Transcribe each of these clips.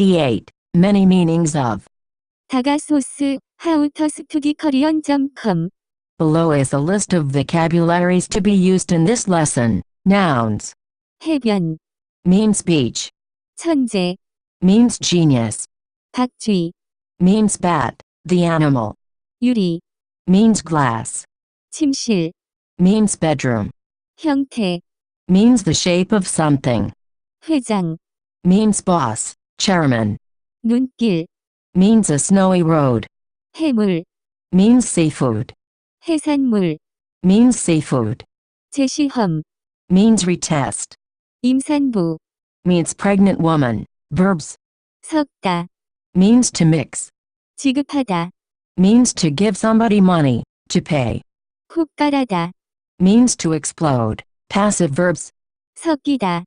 88. Many meanings of. 다가소스, howtostudykorean.com. Below is a list of vocabularies to be used in this lesson. Nouns. 해변, Means beach. 천재, Means genius. 박쥐, Means bat, the animal. 유리, Means glass. 침실, Means bedroom. 형태, Means the shape of something. 회장, Means boss, chairman. 눈길, Means a snowy road. 해물, Means seafood. 해산물, Means seafood. 재시험, Means retest. 임산부, Means pregnant woman. Verbs. 섞다, Means to mix. 지급하다, Means to give somebody money, to pay. 훅 깔아다, Means to explode. Passive verbs. 섞이다,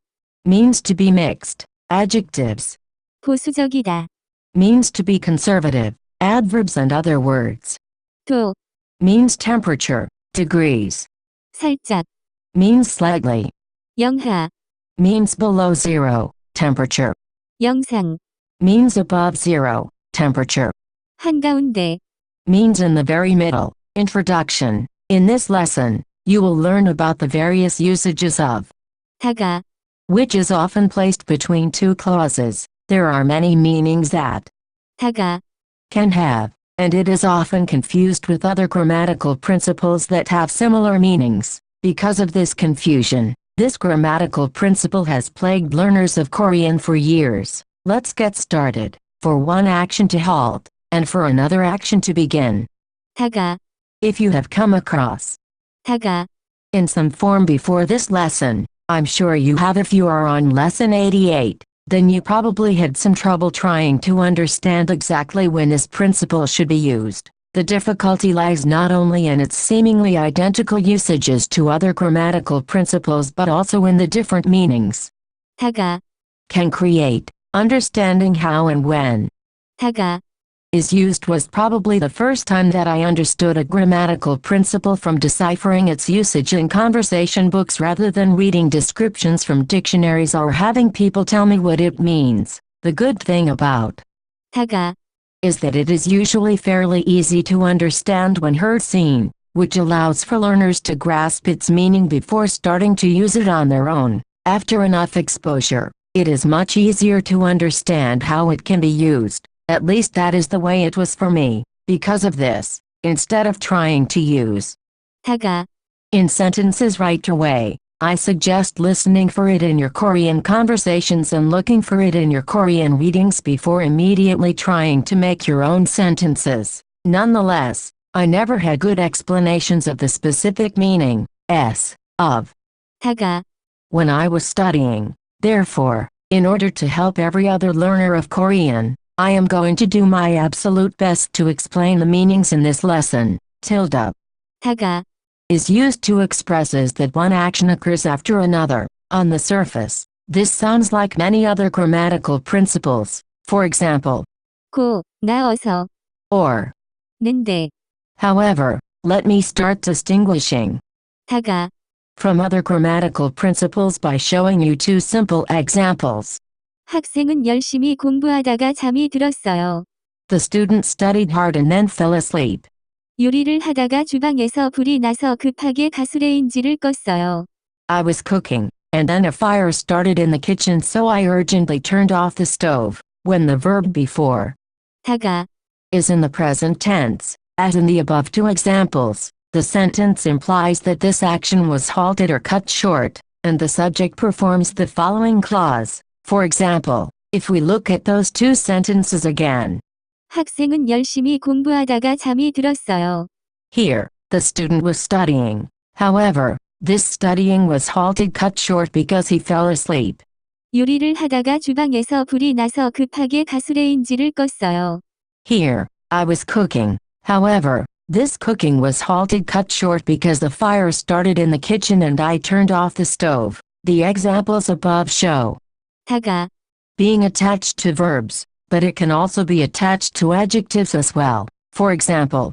Means to be mixed. Adjectives. 보수적이다, Means to be conservative. Adverbs and other words. 도, Means temperature, degrees. 살짝, Means slightly. 영하, Means below zero, temperature. 영상, Means above zero, temperature. 한가운데, Means in the very middle. Introduction. In this lesson, you will learn about the various usages of 다가, which is often placed between two clauses. There are many meanings that 다가, can have, and it is often confused with other grammatical principles that have similar meanings. Because of this confusion, this grammatical principle has plagued learners of Korean for years. Let's get started. For one action to halt, and for another action to begin. 다가, If you have come across 다가, in some form before this lesson, I'm sure you have. If you are on lesson 88, then you probably had some trouble trying to understand exactly when this principle should be used. The difficulty lies not only in its seemingly identical usages to other grammatical principles but also in the different meanings 다가, can create. Understanding how and when 다가, is used was probably the first time that I understood a grammatical principle from deciphering its usage in conversation books rather than reading descriptions from dictionaries or having people tell me what it means. The good thing about 다가, is that it is usually fairly easy to understand when heard seen, which allows for learners to grasp its meaning before starting to use it on their own. After enough exposure, it is much easier to understand how it can be used. At least that is the way it was for me. Because of this, instead of trying to use 다가, in sentences right away, I suggest listening for it in your Korean conversations and looking for it in your Korean readings before immediately trying to make your own sentences. Nonetheless, I never had good explanations of the specific meaning, of 다가, when I was studying. Therefore, in order to help every other learner of Korean, I am going to do my absolute best to explain the meanings in this lesson. Tilde 다가, is used to expresses that one action occurs after another. On the surface, this sounds like many other grammatical principles. For example, 고, 나어서, or. 는데, However, let me start distinguishing 다가, from other grammatical principles by showing you two simple examples. 학생은 열심히 공부하다가 잠이 들었어요. The student studied hard and then fell asleep. 요리를 하다가 주방에서 불이 나서 급하게 가스레인지를 껐어요. I was cooking, and then a fire started in the kitchen so I urgently turned off the stove. When the verb before 다가, is in the present tense, as in the above two examples, the sentence implies that this action was halted or cut short, and the subject performs the following clause. For example, if we look at those two sentences again. 학생은 열심히 공부하다가 잠이 들었어요. Here, the student was studying. However, this studying was halted cut short because he fell asleep. 요리를 하다가 주방에서 불이 나서 급하게 가스레인지를 껐어요. Here, I was cooking. However, this cooking was halted cut short because the fire started in the kitchen and I turned off the stove. The examples above show 다가, being attached to verbs, but it can also be attached to adjectives as well. For example,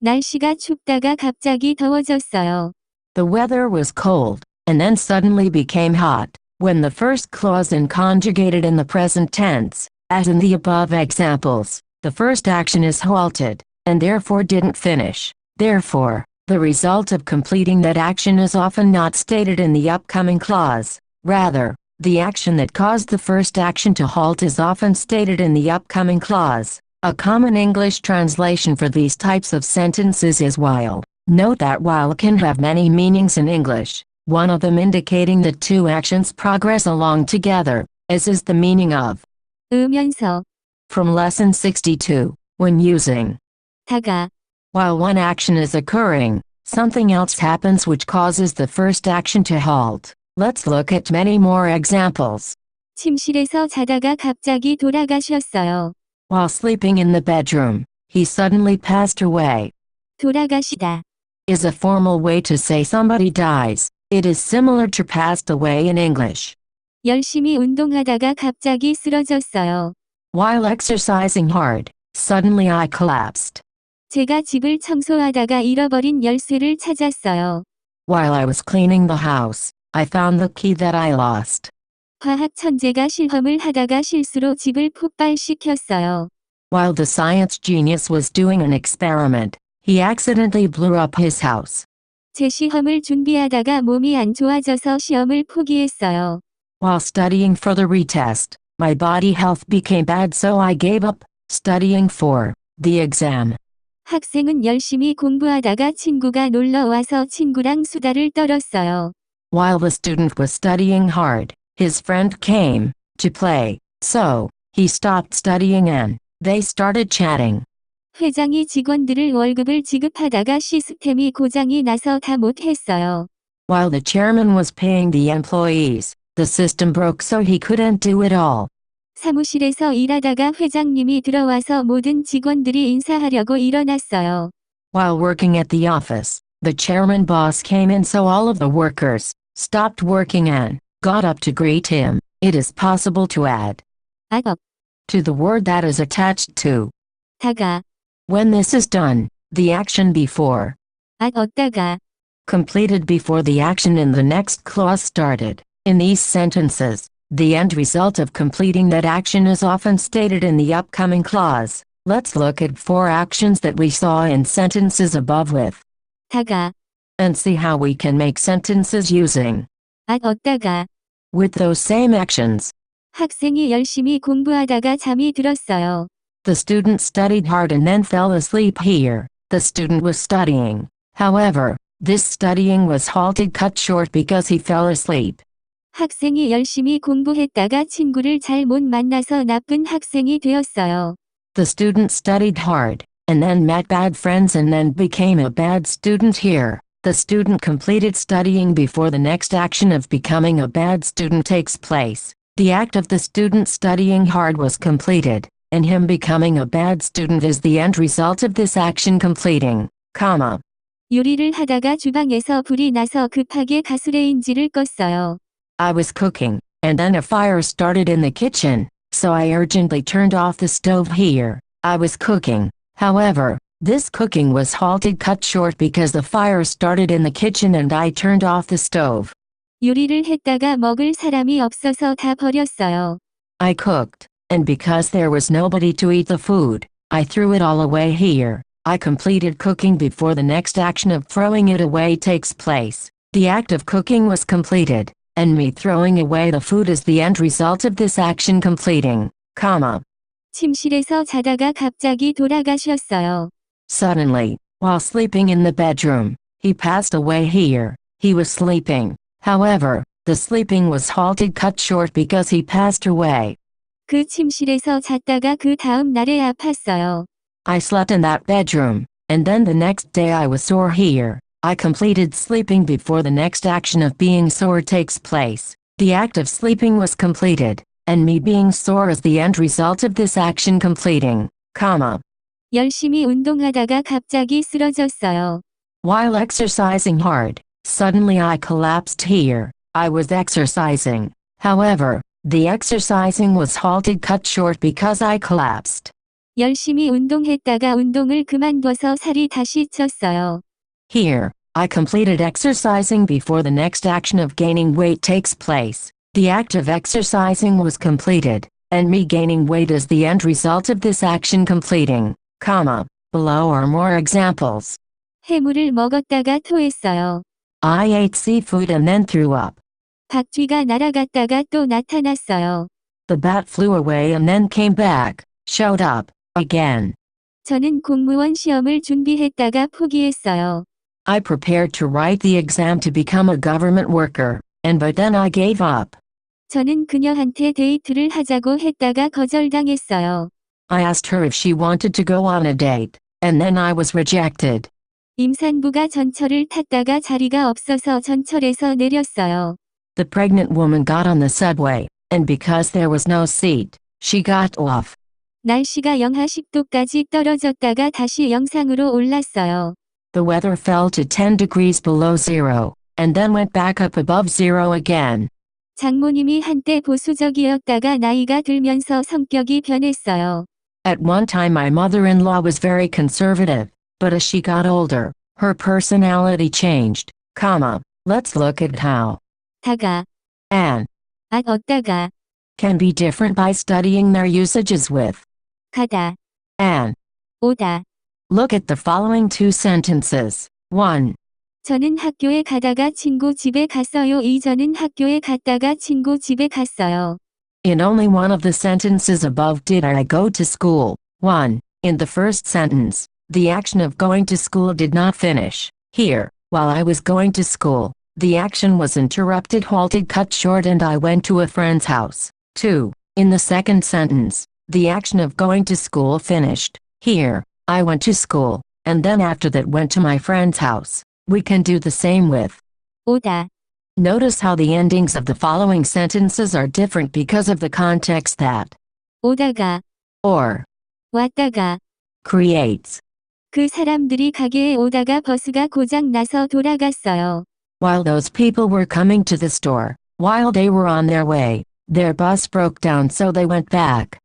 날씨가 춥다가 갑자기 더워졌어요. the weather was cold, and then suddenly became hot. When the first clause is conjugated in the present tense, As in the above examples, the first action is halted, and therefore didn't finish. Therefore, the result of completing that action is often not stated in the upcoming clause. Rather, the action that caused the first action to halt is often stated in the upcoming clause. A common English translation for these types of sentences is while. Note that while can have many meanings in English, one of them indicating that two actions progress along together, as is the meaning of 으면서, from lesson 62, when using 다가, while one action is occurring, something else happens which causes the first action to halt. Let's look at many more examples. 침실에서 자다가 갑자기 돌아가셨어요. While sleeping in the bedroom, he suddenly passed away. 돌아가시다. Is a formal way to say somebody dies. It is similar to passed away in English. 열심히 운동하다가 갑자기 쓰러졌어요. While exercising hard, suddenly I collapsed. 제가 집을 청소하다가 잃어버린 열쇠를 찾았어요. While I was cleaning the house, I found the key that I lost. 화학 천재가 실험을 하다가 실수로 집을 폭발시켰어요. While the science genius was doing an experiment, he accidentally blew up his house. 제 시험을 준비하다가 몸이 안 좋아져서 시험을 포기했어요. While studying for the retest, my body health became bad so I gave up studying for the exam. 학생은 열심히 공부하다가 친구가 놀러 와서 친구랑 수다를 떨었어요. While the student was studying hard, his friend came to play, so he stopped studying and they started chatting. 회장이 직원들을 월급을 지급하다가 시스템이 고장이 나서 다 못했어요. While the chairman was paying the employees, the system broke so he couldn't do it all. 사무실에서 일하다가 회장님이 들어와서 모든 직원들이 인사하려고 일어났어요. While working at the office, the chairman boss came in so all of the workers stopped working and got up to greet him. It is possible to add 업, to the word that is attached to. 다가, When this is done, the action before 얻다가, completed before the action in the next clause started. In these sentences, the end result of completing that action is often stated in the upcoming clause. Let's look at 4 actions that we saw in sentences above with 다가, and see how we can make sentences using 얻다가, with those same actions. 학생이 열심히 공부하다가 잠이 들었어요. The student studied hard and then fell asleep here. The student was studying. However, this studying was halted cut short because he fell asleep. 학생이 열심히 공부했다가 친구를 잘 못 만나서 나쁜 학생이 되었어요. The student studied hard, and then met bad friends and then became a bad student here. The student completed studying before the next action of becoming a bad student takes place. The act of the student studying hard was completed, and him becoming a bad student is the end result of this action completing, comma. 요리를 하다가 주방에서 불이 나서 급하게 가스레인지를 껐어요. I was cooking, and then a fire started in the kitchen, so I urgently turned off the stove here. I was cooking. However, this cooking was halted cut short because the fire started in the kitchen and I turned off the stove. 요리를 했다가 먹을 사람이 없어서 다 버렸어요. I cooked, and because there was nobody to eat the food, I threw it all away here. I completed cooking before the next action of throwing it away takes place. The act of cooking was completed, and me throwing away the food is the end result of this action completing, comma. 침실에서 자다가 갑자기 돌아가셨어요. Suddenly, while sleeping in the bedroom, he passed away here. He was sleeping. However, the sleeping was halted cut short because he passed away. 그 침실에서 잤다가 그 다음 날에 아팠어요. I slept in that bedroom, and then the next day I was sore here. I completed sleeping before the next action of being sore takes place. The act of sleeping was completed, and me being sore is the end result of this action completing, comma. 열심히 운동하다가 갑자기 쓰러졌어요. While exercising hard, suddenly I collapsed here. I was exercising. However, the exercising was halted cut short because I collapsed. 열심히 운동했다가 운동을 그만둬서 살이 다시 쪘어요. Here, I completed exercising before the next action of gaining weight takes place. The act of exercising was completed, and me gaining weight is the end result of this action completing, comma. Below are more examples. 해물을 먹었다가 토했어요. I ate seafood and then threw up. 박쥐가 날아갔다가 또 나타났어요. The bat flew away and then came back, showed up, again. 저는 공무원 시험을 준비했다가 포기했어요. I prepared to write the exam to become a government worker, and by then I gave up. 저는 그녀한테 데이트를 하자고 했다가 거절당했어요. I asked her if she wanted to go on a date, and then I was rejected. 임산부가 전철을 탔다가 자리가 없어서 전철에서 내렸어요. The pregnant woman got on the subway, and because there was no seat, she got off. 날씨가 영하 10도까지 떨어졌다가 다시 영상으로 올랐어요. The weather fell to 10 degrees below zero, and then went back up above zero again. 장모님이 한때 보수적이었다가 나이가 들면서 성격이 변했어요. At one time my mother-in-law was very conservative, but as she got older, her personality changed, comma. Let's look at how 다가, and 어디다가, can be different by studying their usages with 가다, and. 오다. Look at the following two sentences. 1. 저는 학교에 가다가 친구 집에 갔어요. 2. 저는 학교에 갔다가 친구 집에 갔어요. In only one of the sentences above did I go to school. 1. In the first sentence, the action of going to school did not finish. Here, while I was going to school, the action was interrupted, halted, cut short, and I went to a friend's house. 2. In the second sentence, the action of going to school finished. Here, I went to school, and then after that went to my friend's house. We can do the same with 오다. Notice how the endings of the following sentences are different because of the context that 오다가, or 왔다가. creates. 그 사람들이 가게에 오다가 버스가 고장 나서 돌아갔어요. While those people were coming to the store, while they were on their way, their bus broke down so they went back.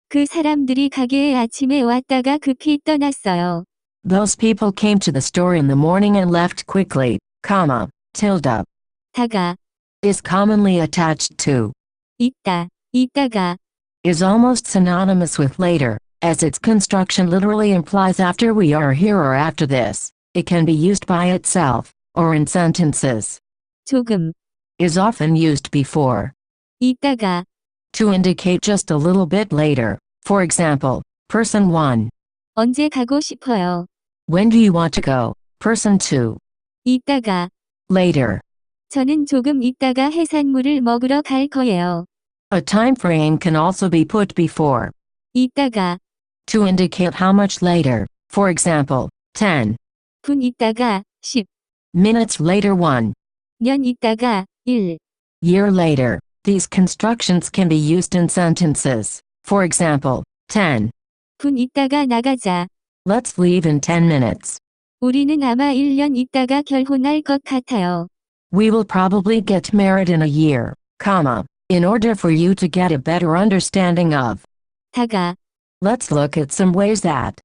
그 사람들이 가게에 아침에 왔다가 급히 떠났어요. Those people came to the store in the morning and left quickly, comma, tilde, 다가, is commonly attached to, 있다, 있다가. is almost synonymous with later, as its construction literally implies after we are here or after this. It can be used by itself, or in sentences. 조금, Is often used before, 있다가. to indicate just a little bit later. For example, person 1. 언제 가고 싶어요. When do you want to go? Person 2. 있다가. Later. 저는 조금 있다가 해산물을 먹으러 갈 거예요. A time frame can also be put before, 있다가. to indicate how much later. For example, 10 분 있다가 10. minutes later, 1 년 있다가 1. year later. These constructions can be used in sentences. For example, 10. 분 있다가 나가자. Let's leave in 10 minutes. 우리는 아마 1년 있다가 결혼할 것 같아요. We will probably get married in a year, comma. In order for you to get a better understanding of, 다가, let's look at some ways that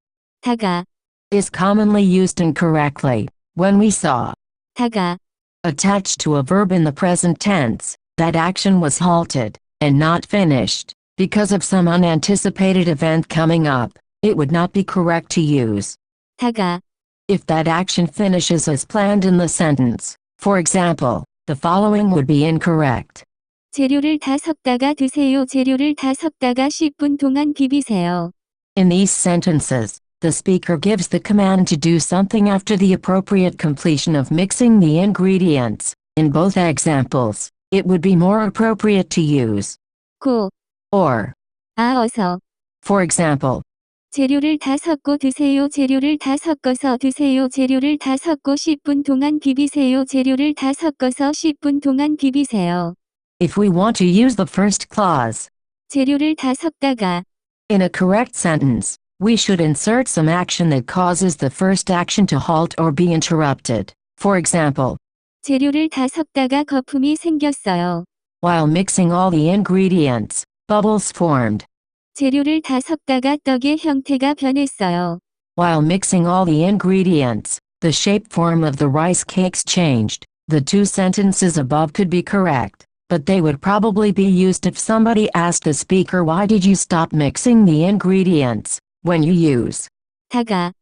다가, is commonly used incorrectly. When we saw 다가. attached to a verb in the present tense, that action was halted and not finished because of some unanticipated event coming up, it would not be correct to use 다가. if that action finishes as planned in the sentence. For example, the following would be incorrect. 재료를 다 섞다가 드세요. 재료를 다 섞다가 10분 동안 비비세요. In these sentences, the speaker gives the command to do something after the appropriate completion of mixing the ingredients. In both examples, it would be more appropriate to use 고, or. 어서. For example, 재료를 다 섞고 드세요. 재료를 다 섞어서 드세요. 재료를 다 섞고 10분 동안 비비세요. 재료를 다 섞어서 10분 동안 비비세요. if we want to use the first clause 재료를 다 섞다가. in a correct sentence, we should insert some action that causes the first action to halt or be interrupted. For example, 재료를 다 섞다가 거품이 생겼어요. while mixing all the ingredients, bubbles formed. 재료를 다 섞다가 떡의 형태가 변했어요. While mixing all the ingredients, the shape form of the rice cakes changed. The two sentences above could be correct. but they would probably be used if somebody asked the speaker, why did you stop mixing the ingredients, when you use 다가,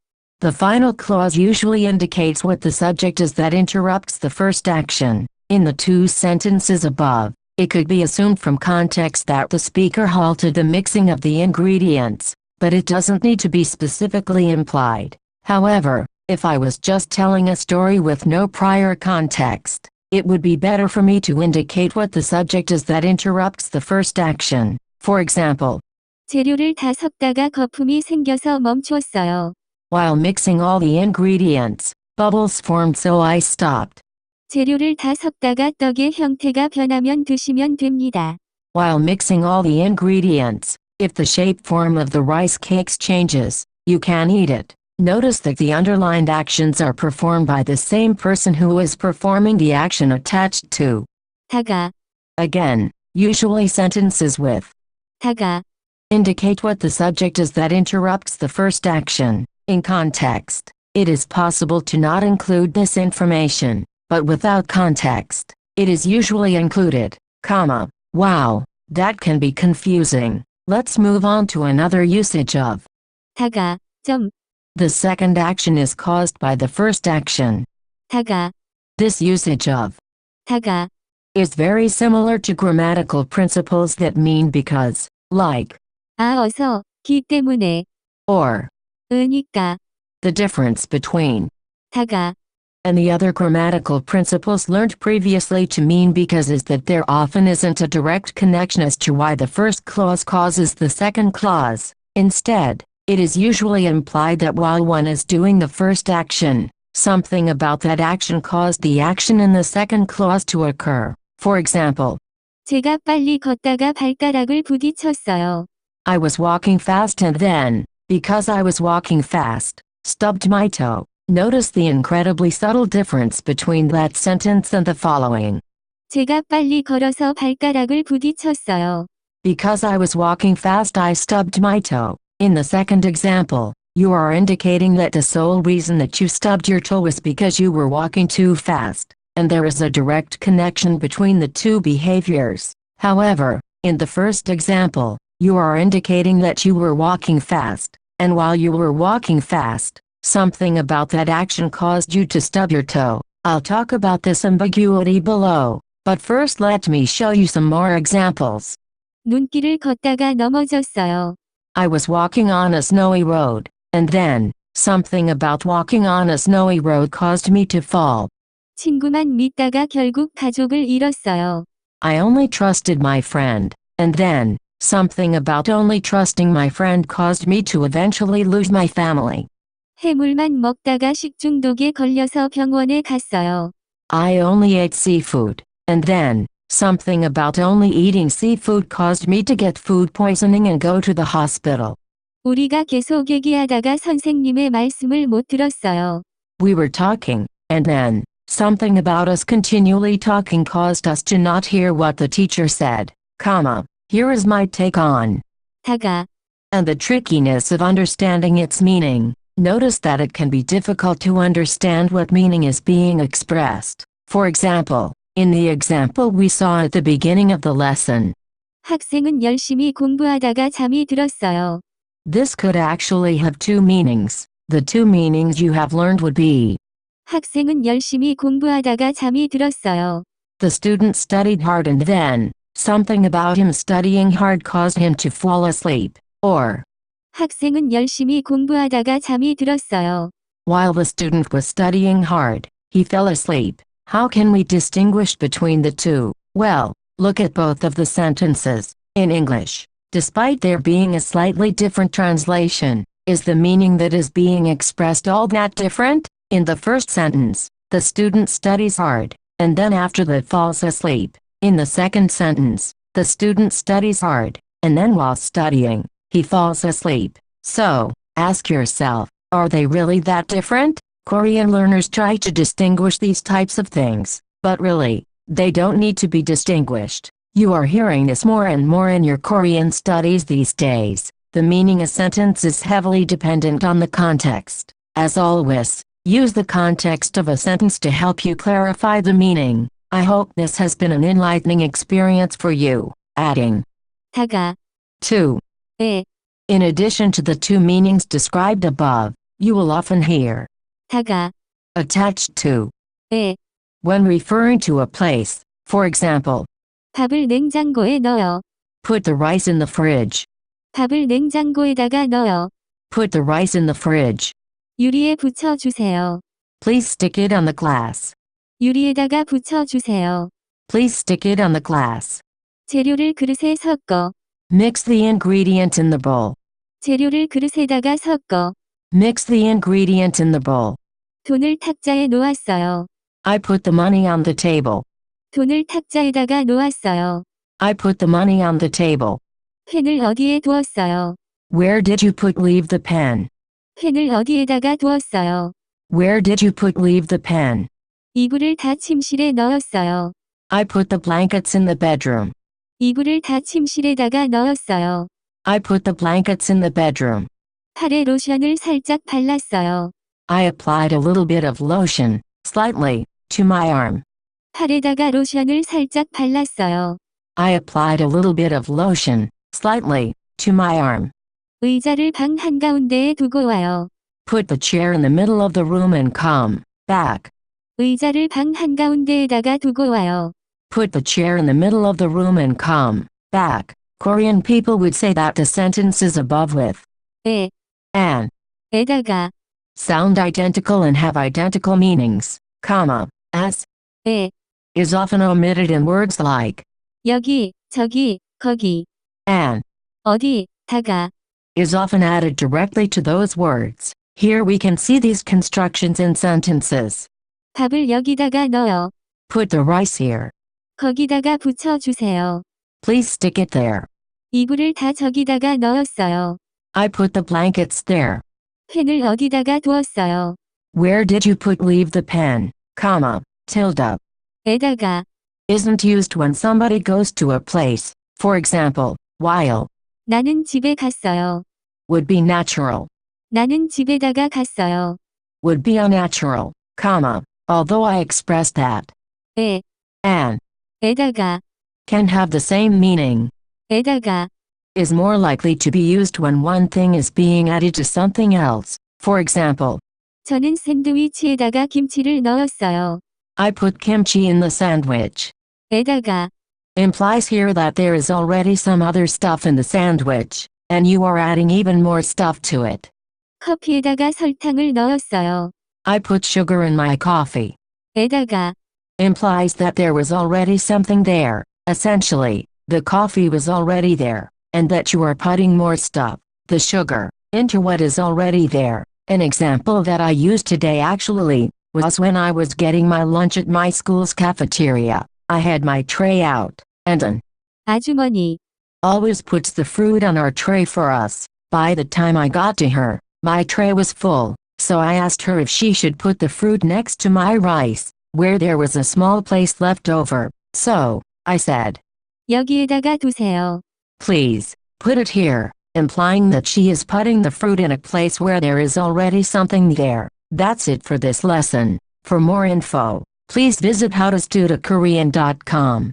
the final clause usually indicates what the subject is that interrupts the first action. In the two sentences above, it could be assumed from context that the speaker halted the mixing of the ingredients, but it doesn't need to be specifically implied. However, if I was just telling a story with no prior context, it would be better for me to indicate what the subject is that interrupts the first action. For example, 재료를 다 섞다가 거품이 생겨서 멈췄어요. while mixing all the ingredients, bubbles formed so I stopped. 재료를 다 섞다가 떡의 형태가 변하면 드시면 됩니다. While mixing all the ingredients, if the shape form of the rice cakes changes, you can eat it. Notice that the underlined actions are performed by the same person who is performing the action attached to. 다가, Again, usually sentences with 다가, indicate what the subject is that interrupts the first action. In context, it is possible to not include this information, but without context, it is usually included, comma. Wow, that can be confusing. Let's move on to another usage of 다가, 점, the second action is caused by the first action. 다가, This usage of 다가, is very similar to grammatical principles that mean because, like, 어서, 기 때문에, or. 으니까, The difference between 다가, and the other grammatical principles learned previously to mean because is that there often isn't a direct connection as to why the first clause causes the second clause. Instead, it is usually implied that while one is doing the first action, something about that action caused the action in the second clause to occur. For example, 제가 빨리 걷다가 발가락을 부딪혔어요. I was walking fast and then, because I was walking fast, stubbed my toe. Notice the incredibly subtle difference between that sentence and the following. 제가 빨리 걸어서 발가락을 부딪혔어요. Because I was walking fast I stubbed my toe. In the second example, you are indicating that the sole reason that you stubbed your toe was because you were walking too fast, and there is a direct connection between the two behaviors. However, in the first example, you are indicating that you were walking fast, and while you were walking fast, something about that action caused you to stub your toe. I'll talk about this ambiguity below, but first let me show you some more examples. 눈길을 걷다가 넘어졌어요. I was walking on a snowy road, and then, something about walking on a snowy road caused me to fall. 친구만 믿다가 결국 가족을 잃었어요. I only trusted my friend, and then, something about only trusting my friend caused me to eventually lose my family. 해물만 먹다가 식중독에 걸려서 병원에 갔어요. I only ate seafood, and then, something about only eating seafood caused me to get food poisoning and go to the hospital. 우리가 계속 얘기하다가 선생님의 말씀을 못 들었어요. We were talking, and then, something about us continually talking caused us to not hear what the teacher said, comma. Here is my take on 다가, and the trickiness of understanding its meaning. Notice that it can be difficult to understand what meaning is being expressed. For example, in the example we saw at the beginning of the lesson, 학생은 열심히 공부하다가 잠이 들었어요. this could actually have two meanings. The two meanings you have learned would be 학생은 열심히 공부하다가 잠이 들었어요. the student studied hard and then, something about him studying hard caused him to fall asleep, or 학생은 열심히 공부하다가 잠이 들었어요. while the student was studying hard, he fell asleep. How can we distinguish between the two? Well, look at both of the sentences. In English, despite there being a slightly different translation, is the meaning that is being expressed all that different? In the first sentence, the student studies hard, and then after that falls asleep. In the second sentence, the student studies hard, and then while studying, he falls asleep. So, ask yourself, are they really that different? Korean learners try to distinguish these types of things, but really, they don't need to be distinguished. You are hearing this more and more in your Korean studies these days. The meaning of a sentence is heavily dependent on the context. As always, use the context of a sentence to help you clarify the meaning. I hope this has been an enlightening experience for you. Adding 다가, to. 에, In addition to the two meanings described above, you will often hear 다가, attached to 에, when referring to a place. For example, 밥을 냉장고에 넣어. put the rice in the fridge. 밥을 냉장고에다가 넣어. Put the rice in the fridge. 유리에 붙여 주세요. Please stick it on the glass. 유리에다가 붙여 주세요. Please stick it on the glass. 재료를 그릇에 섞어. Mix the ingredient in the bowl. 재료를 그릇에다가 섞어. Mix the ingredient in the bowl. 돈을 탁자에 놓았어요. I put the money on the table. 돈을 탁자에다가 놓았어요. I put the money on the table. 펜을 어디에 두었어요? Where did you put leave the pen? 펜을 어디에다가 두었어요? Where did you put leave the pen? 이불을 다 침실에 넣었어요. I put the blankets in the bedroom. 이불을 다 침실에다가 넣었어요. I put the blankets in the bedroom. 팔에 로션을 살짝 발랐어요. I applied a little bit of lotion, slightly, to my arm. 팔에다가 로션을 살짝 발랐어요. I applied a little bit of lotion, slightly, to my arm. 의자를 방 한가운데에 두고 와요. Put the chair in the middle of the room and come back. 의자를 방 한가운데에다가 두고 와요. Put the chair in the middle of the room and come back. Korean people would say that the sentences above with 에, and 에다가, sound identical and have identical meanings, comma, as 에, is often omitted in words like 여기, 저기, 거기, and 어디, 다가, is often added directly to those words. Here we can see these constructions in sentences. 밥을 여기다가 넣어. Put the rice here. 거기다가 붙여 주세요. Please stick it there. 이불을 다 저기다가 넣었어요. I put the blankets there. 펜을 어디다가 두었어요. Where did you put leave the pen, comma, tilde. 에다가, Isn't used when somebody goes to a place, for example, while, 나는 집에 갔어요. would be natural, 나는 집에다가 갔어요. would be unnatural, comma, although I expressed that, 에, and, 에다가, can have the same meaning, 에다가, is more likely to be used when one thing is being added to something else, for example, 저는 샌드위치에다가 김치를 넣었어요. I put kimchi in the sandwich. 에다가, Implies here that there is already some other stuff in the sandwich, and you are adding even more stuff to it. 커피에다가 설탕을 넣었어요. I put sugar in my coffee. 에다가, Implies that there was already something there, essentially, the coffee was already there, and that you are putting more stuff, the sugar, into what is already there. An example that I used today actually was when I was getting my lunch at my school's cafeteria. I had my tray out, and an 아주머니, always puts the fruit on our tray for us. By the time I got to her, my tray was full, so I asked her if she should put the fruit next to my rice, where there was a small place left over. So, I said, 여기에다가 두세요. please, put it here, implying that she is putting the fruit in a place where there is already something there. That's it for this lesson. For more info, please visit howtostudykorean.com.